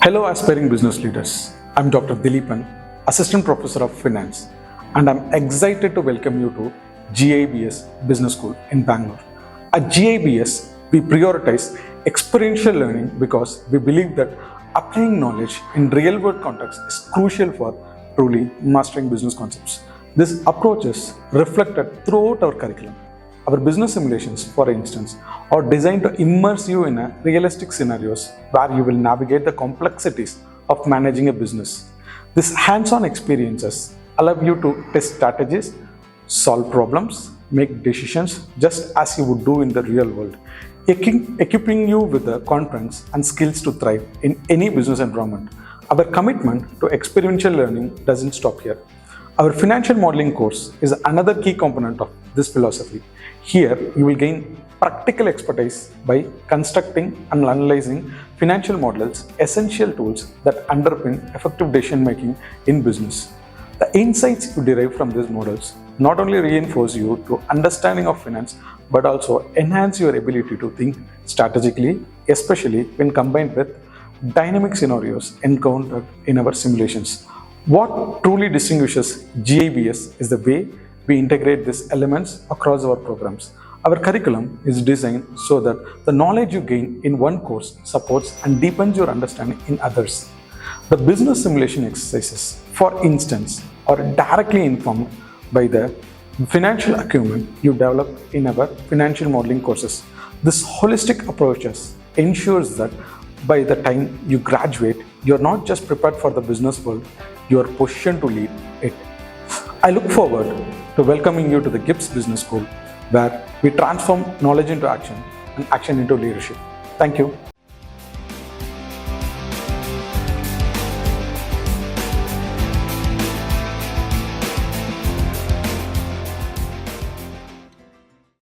Hello aspiring business leaders. I'm Dr. Dhilipan, Assistant Professor of Finance, and I'm excited to welcome you to GIBS Business School in Bangalore. At GIBS, we prioritize experiential learning because we believe that applying knowledge in real-world context is crucial for truly mastering business concepts. This approach is reflected throughout our curriculum. Our business simulations, for instance, are designed to immerse you in realistic scenarios where you will navigate the complexities of managing a business. These hands-on experiences allow you to test strategies, solve problems, make decisions just as you would do in the real world, equipping you with the confidence and skills to thrive in any business environment. Our commitment to experiential learning doesn't stop here. Our financial modeling course is another key component of this philosophy. Here, you will gain practical expertise by constructing and analyzing financial models, essential tools that underpin effective decision making in business. The insights you derive from these models not only reinforce you to understanding of finance, but also enhance your ability to think strategically, especially when combined with dynamic scenarios encountered in our simulations. What truly distinguishes GIBS is the way we integrate these elements across our programs. Our curriculum is designed so that the knowledge you gain in one course supports and deepens your understanding in others. The business simulation exercises, for instance, are directly informed by the financial acumen you develop in our financial modeling courses. This holistic approach ensures that by the time you graduate, you're not just prepared for the business world, you're positioned to lead it. I look forward to welcoming you to the GIBS Business School, where we transform knowledge into action and action into leadership. Thank you.